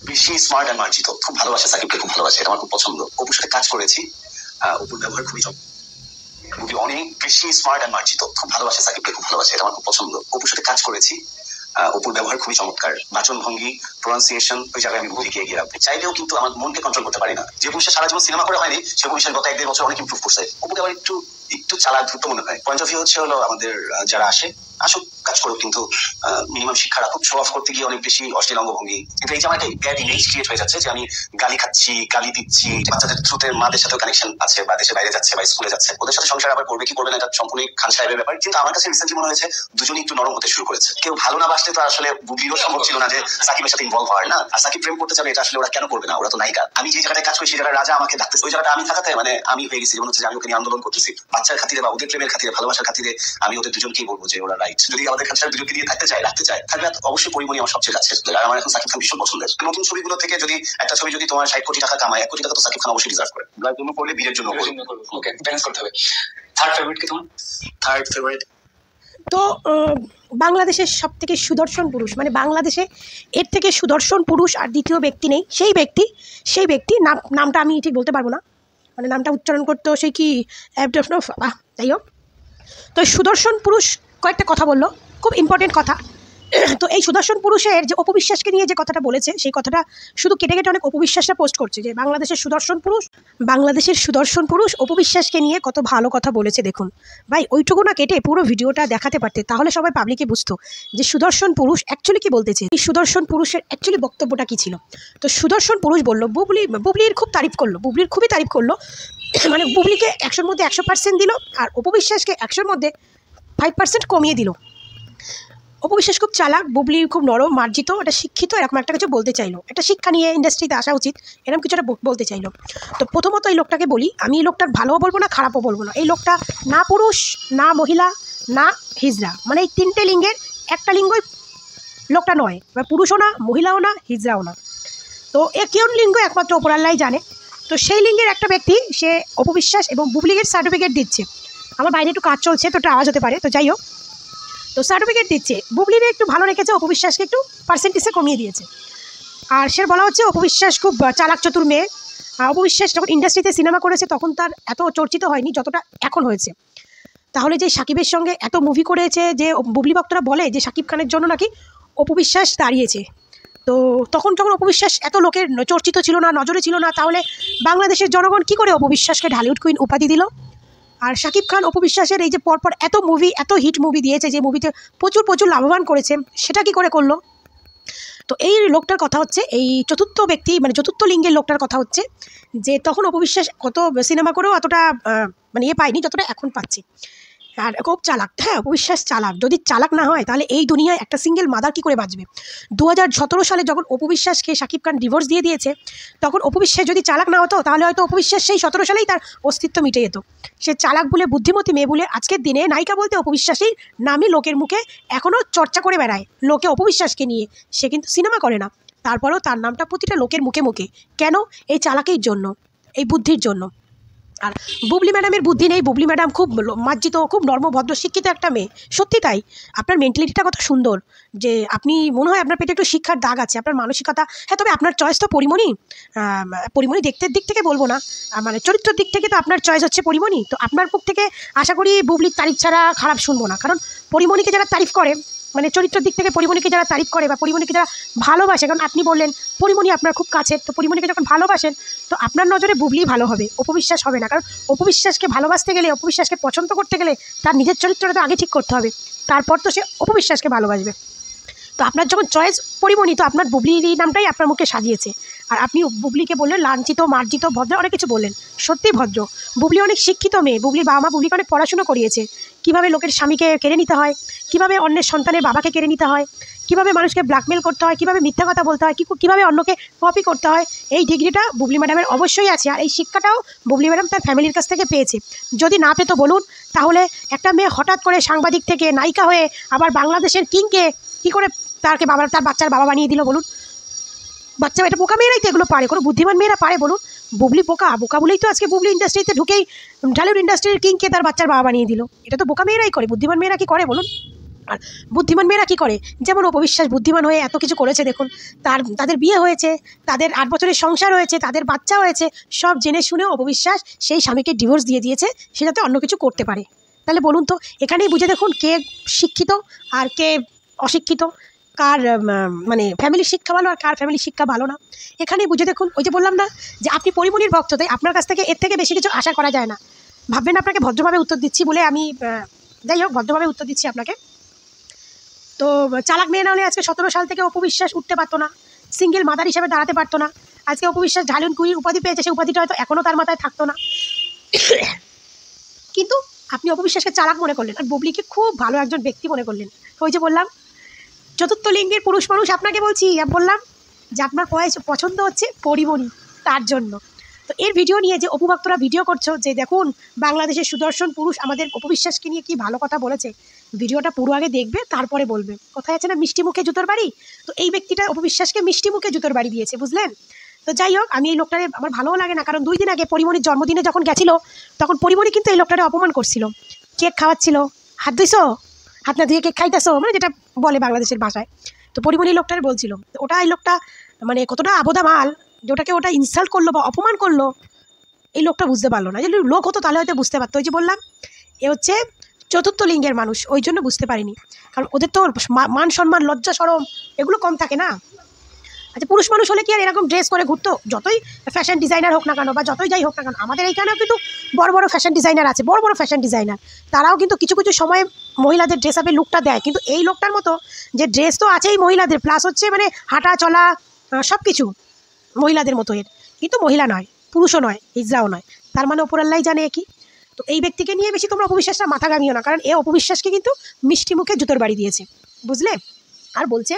বেশি স্মার্ট আর মার্জিত, খুব ভালোবাসে সাকিবকে, খুব ভালোবাসে, এটা আমার খুব পছন্দ। অপুর সাথে কাজ করেছি, অপুর ব্যবহার খুবই অনেক বেশি স্মার্ট আর মার্জিত, খুব ভালোবাসে সাকিবকে, খুব ভালোবাসে, এটা আমার খুব পছন্দ। অপুর সাথে কাজ করেছি, অপুর ব্যবহার খুবই চমৎকার, বাচন ভঙ্গি, প্রনাউন্সিয়েশন, ওই জায়গায় আমি ভুল গিয়ে গেলাম। চাইলেও কিন্তু আমার মনকে কন্ট্রোল করতে পারি না। যে পুরুষের সারা জীবন সিনেমা করে হয়নি, সে পুরুষের গত 1-1.5 বছর অনেক ইমপ্রুভ করছে। অপুকে আবার একটু চালাক দ্রুত মনে হয়। পয়েন্ট অফ ভিউ হচ্ছে হলো আমাদের যারা আসুক কাজ করুক, কিন্তু মিনিমাম শিক্ষা রাখুক। শো অফ করতে গিয়ে অনেক বেশি অশ্লীল অঙ্গভঙ্গি, কিন্তু এই যে আমার একটা ব্যাড ইমেজ ক্রিয়েট হয়ে যাচ্ছে যে আমি গালি খাচ্ছি, গালি দিচ্ছি। বাচ্চাদের থ্রুতে মাদের সাথে কানেকশন আছে, বা দেশের বাইরে যাচ্ছে বা স্কুলে যাচ্ছে, ওদের সাথে সংসার আবার করবে কি করবে না, এটা সম্পূর্ণ খান সাহেবের ব্যাপার। কিন্তু আমার কাছে রিসেন্টলি মনে হয়েছে দুজনই একটু নরম হতে শুরু করেছে। কেউ ভালো না বাসলে তো আসলে বুবলিরও সম্ভব ছিল না যে সাকিবের সাথে ইনভলভ হয় না। আর সাকিব প্রেম করতে চাবে, এটা আসলে ওরা কেন করবে না? ওরা তো নায়িকা। আমি যে জায়গাটায় কাজ করি সেই জায়গায় রাজা আমাকে ডাকতেছে, ওই জায়গাটা আমি থাকাতে মানে আমি হয়ে গেছি, মনে হচ্ছে যে আমি ওকে নিয়ে আন্দোলন করতেছি। বাচ্চার খাতিরে বা ওদের প্রেমের খাতিরে, ভালোবাসার খাতিরে আমি ওদের দুজনকেই বলবো যে ওরা রাইট। যদি আমাদের খাতিরে দুজনকে দিয়ে থাকতে চায়, থাকবে, অবশ্যই পরিমণি আমার সবচেয়ে কাছে। আর আমার এখন সাকিব খান ভীষণ পছন্দের। নতুন ছবিগুলো থেকে যদি একটা ছবি যদি তোমার 60 কোটি টাকা কামায়, 1 কোটি টাকা তো সাকিব খান অবশ্যই ডিজার্ভ করে। ব্লাড জন্য করলে, বীরের জন্য করবে। ওকে, ব্যালেন্স করতে হবে। থার্ড ফেভারিট কি তোমার? থার্ড ফেভারিট তো বাংলাদেশের সব থেকে সুদর্শন পুরুষ, মানে বাংলাদেশে এর থেকে সুদর্শন পুরুষ আর দ্বিতীয় ব্যক্তি নেই। সেই ব্যক্তি নামটা আমি ঠিক বলতে পারবো না, মানে নামটা উচ্চারণ করতেও সেই কি যাই হোক। তো সুদর্শন পুরুষ কয়েকটা কথা বললো, খুব ইম্পর্টেন্ট কথা। তো এই সুদর্শন পুরুষের যে অপবিশ্বাসকে নিয়ে যে কথাটা বলেছে, সেই কথাটা শুধু কেটে কেটে অনেক অপবিশ্বাসটা পোস্ট করছে যে বাংলাদেশের সুদর্শন পুরুষ অপবিশ্বাসকে নিয়ে কত ভালো কথা বলেছে। দেখুন ভাই, ওইটুকু না কেটে পুরো ভিডিওটা দেখাতে পারতে, তাহলে সবাই পাবলিকে বুঝতো যে সুদর্শন পুরুষ অ্যাকচুয়ালি কি বলতেছে, এই সুদর্শন পুরুষের অ্যাকচুয়ালি বক্তব্যটা কী ছিল। তো সুদর্শন পুরুষ বললো বুবলির খুব তারিফ করলো, বুবলির খুবই তারিফ করলো, মানে বুবলিকে 100-র মধ্যে 100% দিল, আর অপবিশ্বাসকে 100-র মধ্যে 5% কমিয়ে দিল। অপবিশ্বাস খুব চালাক, বুবলি খুব নরম মার্জিত, এটা শিক্ষিত, এরকম একটা কিছু বলতে চাইলো। একটা শিক্ষা নিয়ে ইন্ডাস্ট্রিতে আসা উচিত, এরকম কিছু একটা বলতে চাইলো। তো প্রথমত এই লোকটাকে বলি, আমি এই লোকটার ভালোও বলবো না, খারাপও বলবো না। এই লোকটা না পুরুষ, না মহিলা, না হিজড়া, মানে এই 3টে লিঙ্গের একটা লিঙ্গই লোকটা নয়, বা পুরুষও না, মহিলাও না, হিজড়াও না। তো এ কেউ লিঙ্গ একমাত্র অপরাল্লাই জানে। তো সেই লিঙ্গের একটা ব্যক্তি, সে অপবিশ্বাস এবং বুবলিকে সার্টিফিকেট দিচ্ছে। আমার বাইরে একটু কাজ চলছে, তো একটু আওয়াজ হতে পারে, তো যাই হোক। তো সার্টিফিকেট দিচ্ছে, বুবলিরে একটু ভালো রেখেছে, অপবিশ্বাসকে একটু পার্সেন্টেজে কমিয়ে দিয়েছে। আর সে বলা হচ্ছে অপবিশ্বাস খুব চালাক চতুর মেয়ে। অপবিশ্বাস যখন ইন্ডাস্ট্রিতে সিনেমা করেছে তখন তার এত চর্চিত হয়নি যতটা এখন হয়েছে। তাহলে যে সাকিবের সঙ্গে এত মুভি করেছে, যে বুবলি ভক্তরা বলে যে সাকিব খানের জন্য নাকি অপবিশ্বাস দাঁড়িয়েছে, তো তখন যখন অপবিশ্বাস এত লোকের চর্চিত ছিল না, নজরে ছিল না, তাহলে বাংলাদেশের জনগণ কী করে অপবিশ্বাসকে ঢালিউড কুইন উপাধি দিল? আর সাকিব খান অপবিশ্বাসের এই যে পরপর এত মুভি, এত হিট মুভি দিয়েছে, যে মুভিতে প্রচুর লাভবান করেছে, সেটা কি করে করলো? তো এই লোকটার কথা হচ্ছে, এই চতুর্থ ব্যক্তি মানে চতুর্থ লিঙ্গের লোকটার কথা হচ্ছে যে তখন অপবিশ্বাস কত সিনেমা করেও অতটা মানে পায়নি যতটা এখন পাচ্ছে। আর খুব চালাক, হ্যাঁ অপবিশ্বাস চালাক। যদি চালাক না হয় তাহলে এই দুনিয়ায় একটা সিঙ্গেল মাদার কী করে বাঁচবে? 2017 সালে যখন অপবিশ্বাসকে সাকিব খান ডিভোর্স দিয়ে দিয়েছে, তখন অপবিশ্বাস যদি চালাক না হতো তাহলে হয়তো অপবিশ্বাস সেই 17 সালেই তার অস্তিত্ব মিটে যেত। সে চালাক বলে, বুদ্ধিমতী মেয়ে বলে আজকের দিনে নায়িকা বলতে অপবিশ্বাসের নামই লোকের মুখে এখনও চর্চা করে বেড়ায় লোকে অপবিশ্বাসকে নিয়ে। সে কিন্তু সিনেমা করে না, তারপরেও তার নামটা প্রতিটা লোকের মুখে মুখে। কেন? এই চালাকির জন্য, এই বুদ্ধির জন্য। আর বুবলি ম্যাডামের বুদ্ধি নেই। বুবলি ম্যাডাম খুব মার্জিত, খুব নর্মভদ্র শিক্ষিত একটা মেয়ে, সত্যি তাই। আপনার মেন্টালিটিটা কত সুন্দর, যে আপনি মনে হয় আপনার পেটে একটু শিক্ষার দাগ আছে, আপনার মানসিকতা। হ্যাঁ, তবে আপনার চয়েস তো পরিমণি দেখতে দিক থেকে বলবো না, মানে চরিত্রের দিক থেকে তো আপনার চয়েস হচ্ছে পরিমণি। তো আপনার মুখ থেকে আশা করি বুবলির তারিফ ছাড়া খারাপ শুনবো না, কারণ পরিমণিকে যারা তারিফ করে, মানে চরিত্রের দিক থেকে পরিমণিকে যারা তারিফ করে বা পরিমণিকে যারা ভালোবাসে, কারণ আপনি বললেন পরিমণি আপনার খুব কাছের, তো পরিমণিকে যখন ভালোবাসেন তো আপনার নজরে বুবলি ভালো হবে, অপবিশ্বাস হবে না। কারণ অপবিশ্বাসকে ভালোবাসতে গেলে, অপবিশ্বাসকে পছন্দ করতে গেলে তার নিজের চরিত্রটা তো আগে ঠিক করতে হবে, তারপর তো সে অপবিশ্বাসকে ভালোবাসবে। তো আপনার যখন চয়েস পরিমণি, তো আপনার বুবলির নামটাই আপনার মুখে সাজিয়েছে। আর আপনি বুবলিকে বললেন লাঞ্ছিত, মার্জিত, ভদ্র, অনেক কিছু বললেন। সত্যি ভদ্র। বুবলি অনেক শিক্ষিত মেয়ে, বুবলির বাবা মা বুবলিকে অনেক পড়াশুনো করিয়েছে, কীভাবে লোকের স্বামীকে কেড়ে নিতে হয়, কীভাবে অন্যের সন্তানের বাবাকে কেড়ে নিতে হয়, কীভাবে মানুষকে ব্ল্যাকমেল করতে হয়, কীভাবে মিথ্যা কথা বলতে হয়, কীভাবে অন্যকে কপি করতে হয়, এই ডিগ্রিটা বুবলি ম্যাডামের অবশ্যই আছে। আর এই শিক্ষাটাও বুবলি ম্যাডাম তার ফ্যামিলির কাছ থেকে পেয়েছে। যদি না পেতো বলুন, তাহলে একটা মেয়ে হঠাৎ করে সাংবাদিক থেকে নায়িকা হয়ে আবার বাংলাদেশের কিংকে কী করে তার বাচ্চার বাবা বানিয়ে দিল বলুন? বাচ্চা, এটা বোকা মেয়েরাই তো এগুলো পারে, কোনো বুদ্ধিমান মেয়েরা পারে বলুন? বুবলি বোকা বলেই তো আজকে বুবলি ইন্ডাস্ট্রিতে ঢুকেই ঢালিউড ইন্ডাস্ট্রির কিংকে তার বাচ্চার বাবা বানিয়ে দিল। এটা তো বোকা মেয়েরাই করে, বুদ্ধিমান মেয়েরা কি করে বলুন? আর বুদ্ধিমান মেয়েরা কী করে, যেমন অপবিশ্বাস বুদ্ধিমান হয়ে এত কিছু করেছে দেখুন, তাদের বিয়ে হয়েছে, তাদের 8 বছরের সংসার হয়েছে, তাদের বাচ্চা হয়েছে, সব জেনে শুনেও অপবিশ্বাস সেই স্বামীকে ডিভোর্স দিয়ে দিয়েছে, সে যাতে অন্য কিছু করতে পারে। তাহলে বলুন তো, এখানেই বুঝে দেখুন কে শিক্ষিত আর কে অশিক্ষিত, কার মানে ফ্যামিলির শিক্ষা ভালো আর কার ফ্যামিলির শিক্ষা ভালো না। এখানেই বুঝে দেখুন। ওই যে বললাম না যে আপনি পরিমণির ভক্ত, তাই আপনার কাছ থেকে এর থেকে বেশি কিছু আশা করা যায় না। ভাববেন আপনাকে ভদ্রভাবে উত্তর দিচ্ছি বলে আমি, যাই হোক ভদ্রভাবে উত্তর দিচ্ছি আপনাকে। তো চালাক মেয়ে না হলে আজকে 17 সাল থেকে অপবিশ্বাস উঠতে পারতো না, সিঙ্গেল মাদার হিসেবে দাঁড়াতে পারতো না। আজকে অপবিশ্বাস ঢালুন কুইন উপাধি পেয়েছে, সেই উপাধিটা হয়তো এখনও তার মাথায় থাকতো না। কিন্তু আপনি অপবিশ্বাসকে চালাক মনে করলেন আর বুবলিকে খুব ভালো একজন ব্যক্তি মনে করলেন। ওই যে বললাম চতুর্থ লিঙ্গের পুরুষ মানুষ, আপনাকে বলছি, বললাম যে আপনার পছন্দ হচ্ছে পরিমণি, তার জন্য। তো এর ভিডিও নিয়ে যে অপুভক্তরা ভিডিও করছো যে দেখুন বাংলাদেশের সুদর্শন পুরুষ আমাদের অপবিশ্বাসকে নিয়ে কি ভালো কথা বলেছে, ভিডিওটা পুরো আগে দেখবে তারপরে বলবে। কথায় আছে না মিষ্টি মুখে জুতোর বাড়ি, তো এই ব্যক্তিটা অপবিশ্বাসকে মিষ্টি মুখে জুতোর বাড়ি দিয়েছে, বুঝলেন। তো যাই হোক, আমি এই লোকটারে আমার ভালোও লাগে না, কারণ 2 দিন আগে পরিমণির জন্মদিনে যখন গেছিল তখন পরিমণি কিন্তু এই লোকটারে অপমান করছিল, কেক খাওয়াচ্ছিল, হাত ধুইছো, হাত না ধুয়ে কেক খাইতেছো, মানে যেটা বলে বাংলাদেশের ভাষায়। তো পরিমণি লোকটারে বলছিল, ওটা এই লোকটা মানে কতটা আবোধা মাল, যে ওটাকে ওটা ইনসাল্ট করলো বা অপমান করলো, এই লোকটা বুঝতে পারলো না। যদি লোক হতো তাহলে হয়তো বুঝতে পারতো। ওই যে বললাম এ হচ্ছে চতুর্থ লিঙ্গের মানুষ, ওই জন্য বুঝতে পারিনি, কারণ ওদের তো মান সম্মান লজ্জা শরম এগুলো কম থাকে না। আচ্ছা পুরুষ মানুষ হলে কি আর এরকম ড্রেস করে ঘুরতো? যতই ফ্যাশন ডিজাইনার হোক না কেন বা যতই যাই হোক না কেন, আমাদের এইখানেও কিন্তু বড় বড় ফ্যাশন ডিজাইনার আছে, বড় বড় ফ্যাশন ডিজাইনার, তারাও কিন্তু কিছু কিছু সময় মহিলাদের ড্রেস আপের লুকটা দেয়। কিন্তু এই লোকটার মতো যে ড্রেস তো আছেই মহিলাদের, প্লাস হচ্ছে মানে হাঁটা চলা সব কিছু মহিলাদের মতো, এর কিন্তু মহিলা নয়, পুরুষও নয়, হিজড়াও নয়, তার মানে ওপর আল্লাহই জানে কি। তো এই ব্যক্তিকে নিয়ে বেশি তোমরা অপবিশ্বাসটা মাথা ঘামিও না, কারণ এ অপবিশ্বাসকে কিন্তু মিষ্টি মুখে জুতোর বাড়ি দিয়েছে, বুঝলে। আর বলছে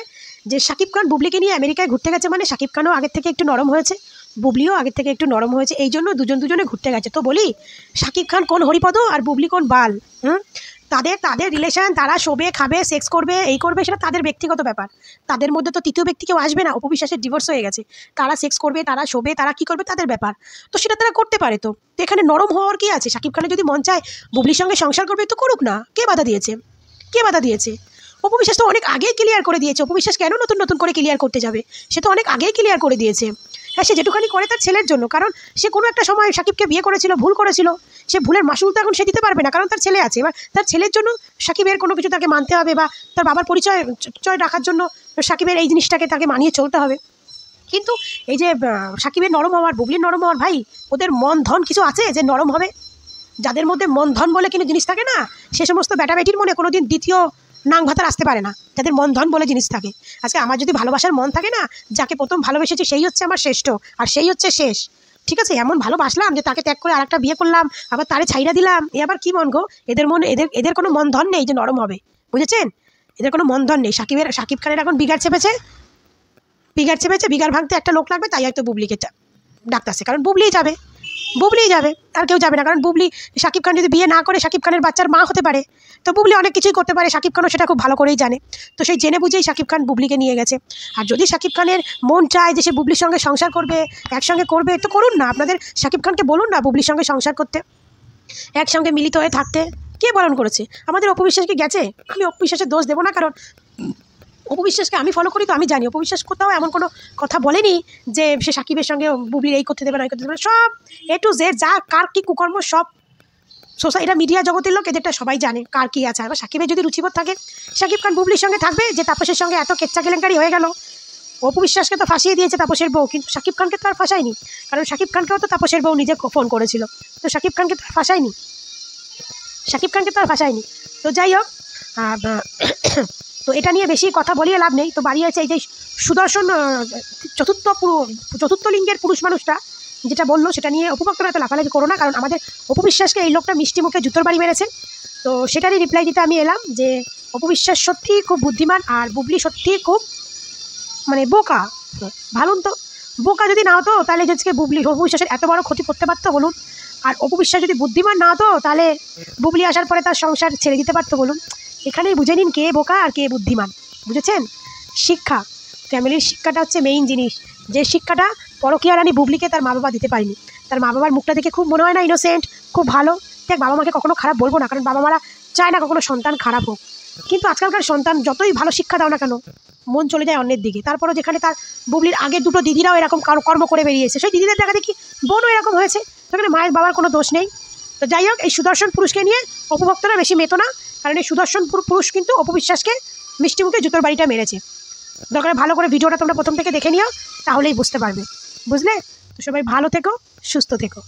যে শাকিব খান বুবলিকে নিয়ে আমেরিকায় ঘুরতে গেছে, মানে শাকিব খানও আগের থেকে একটু নরম হয়েছে, বুবলিও আগের থেকে একটু নরম হয়েছে, এই জন্য দুজনে ঘুরতে গেছে। তো বলি শাকিব খান কোন হরিপদ আর বুবলি কোন বাল? তাদের রিলেশন, তারা শোবে খাবে সেক্স করবে এই করবে, সেটা তাদের ব্যক্তিগত ব্যাপার, তাদের মধ্যে তো তৃতীয় ব্যক্তি কেউ আসবে না। অপবিশ্বাসের ডিভোর্স হয়ে গেছে, তারা সেক্স করবে, তারা শোবে, তারা কী করবে তাদের ব্যাপার, তো সেটা তারা করতে পারে। তো এখানে নরম হওয়ার কি আছে? শাকিব খানের যদি মন চায় বুবলির সঙ্গে সংসার করবে তো করুক না, কে বাধা দিয়েছে? কে বাধা দিয়েছে? অপবিশ্বাস তো অনেক আগেই ক্লিয়ার করে দিয়েছে। অপবিশ্বাস কেন নতুন নতুন করে ক্লিয়ার করতে যাবে? সে তো অনেক আগেই ক্লিয়ার করে দিয়েছে। হ্যাঁ, সে যেটুখানি করে তার ছেলের জন্য, কারণ সে কোনো একটা সময় শাকিবকে বিয়ে করেছিল, ভুল করেছিল, সে ভুলের মাসুল তো এখন সে দিতে পারবে না, কারণ তার ছেলে আছে। এবার তার ছেলের জন্য শাকিবের কোনো কিছু তাকে মানতে হবে, বা তার বাবার পরিচয় রাখার জন্য শাকিবের এই জিনিসটাকে তাকে মানিয়ে চলতে হবে। কিন্তু এই যে শাকিবের নরম হওয়ার, বুবলির নরম হওয়ার, ভাই ওদের মন ধন কিছু আছে যে নরম হবে? যাদের মধ্যে মন ধন বলে কোনো জিনিস থাকে না, সে সমস্ত বেটাবেটির মনে কোনো দিন দ্বিতীয় নাং ভাতার আসতে পারে না, যাদের মন ধন বলে জিনিস থাকে। আজকে আমার যদি ভালোবাসার মন থাকে না, যাকে প্রথম ভালোবেসেছি সেই হচ্ছে আমার শ্রেষ্ঠ আর সেই হচ্ছে শেষ, ঠিক আছে? এমন ভালোবাসলাম যে তাকে ত্যাগ করে আরেকটা বিয়ে করলাম, আবার তারে ছাইড়া দিলাম, এ আবার কি মন গো? এদের মন, এদের কোনো মন ধন নেই যে নরম হবে, বুঝেছেন? এদের কোনো মন ধন নেই। শাকিব খানের এখন বিগার চেপেছে, বিগার ভাঙতে একটা লোক লাগবে, তাই হয়তো বুবলিকে ডাকতেছে, কারণ বুবলিই যাবে, আর কেউ যাবে না। কারণ বুবলি, শাকিব খান যদি বিয়ে না করে শাকিব খানের বাচ্চার মা হতে পারে, তো বুবলি অনেক কিছুই করতে পারে, শাকিব খানও সেটা খুব ভালো করেই জানে। তো সেই জেনে বুঝেই শাকিব খান বুবলিকে নিয়ে গেছে। আর যদি শাকিব খানের মন চায় যে সে বুবলির সঙ্গে সংসার করবে, একসঙ্গে করবে, তো করুন না। আপনাদের শাকিব খানকে বলুন না বুবলির সঙ্গে সংসার করতে, একসঙ্গে মিলিত হয়ে থাকতে। কে বারণ করেছে? আমাদের অপবিশ্বাসকে গেছে। আমি অপবিশ্বাসের দোষ দেবো না, কারণ অপবিশ্বাসকে আমি ফলো করি, তো আমি জানি অপবিশ্বাস কোথাও এমন কোনো কথা বলেনি যে সে শাকিবের সঙ্গে বুবলির এই করতে দেবে না, এই করতে দেবে না। সব A to Z যা কার কী কুকর্ম সব এটা মিডিয়া জগতের লোক, এদেরটা সবাই জানে কার কী আছে। আবার শাকিবের যদি রুচিবোধ থাকে, শাকিব খান বুবলির সঙ্গে থাকবে। যে তাপসের সঙ্গে এত কেচ্চা কেলেঙ্কারি হয়ে গেল, অপবিশ্বাসকে তো ফাঁসিয়ে দিয়েছে তাপসের বউ, কিন্তু শাকিব খানকে তো আর ফাঁসায়নি, কারণ শাকিব খানকেও তো তাপসের বউ নিজে ফোন করেছিল, তো শাকিব খানকে তো আর ফাঁসায়নি। তো যাই হোক, তো এটা নিয়ে বেশি কথা বলিয়ে লাভ নেই। তো বাড়িয়েছে এই যে সুদর্শন চতুর্থ লিঙ্গের পুরুষ মানুষটা যেটা বললো, সেটা নিয়ে অপভক্তরা এত লাফালাফি করো না, কারণ আমাদের অপবিশ্বাসকে এই লোকটা মিষ্টি মুখে জুতোর বাড়ি মেরেছে। তো সেটারই রিপ্লাই দিতে আমি এলাম যে অপবিশ্বাস সত্যিই খুব বুদ্ধিমান, আর বুবলি সত্যিই খুব মানে বোকা। ভাবুন তো, বোকা যদি না হতো তাহলে আজকে অপবিশ্বাসের এত বড় ক্ষতি করতে পারতো বলুন? আর অপবিশ্বাস যদি বুদ্ধিমান না হতো তাহলে বুবলি আসার পরে তার সংসার ছেড়ে দিতে পারতো বলুন? এখানেই বুঝে নিন কে বোকা আর কে বুদ্ধিমান, বুঝেছেন? শিক্ষা, ফ্যামিলির শিক্ষাটা হচ্ছে মেইন জিনিস, যে শিক্ষাটা পরকীয়া রানী বুবলিকে তার মা বাবা দিতে পারেনি। তার মা বাবার মুখটা দেখে খুব মনে হয় না ইনোসেন্ট, খুব ভালো। দেখ, বাবা মাকে কখনো খারাপ বলবো না, কারণ বাবা মারা চায় না কখনো সন্তান খারাপ হোক, কিন্তু আজকালকার সন্তান যতই ভালো শিক্ষা দাও না কেন, মন চলে যায় অন্যের দিকে। তারপরও যেখানে তার বুবলির আগের দুটো দিদিরাও এরকম কর্ম করে বেরিয়েছে, সেই দিদিদের দেখা দেখি বোনও এরকম হয়েছে, সেখানে মায়ের বাবার কোনো দোষ নেই। তো যাই হোক, এই সুদর্শন পুরুষকে নিয়ে অপভক্তরা বেশি মেতো না, কারণ এই সুদর্শন পুরুষ কিন্তু অপবিশ্বাসকে মিষ্টি মুখে জুতোর বাড়িটা মেরেছে। দরকার ভালো করে ভিডিওটা তোমরা প্রথম থেকে দেখে নিও, তাহলেই বুঝতে পারবে, বুঝলে? তো সবাই ভালো থেকো, সুস্থ থেকো।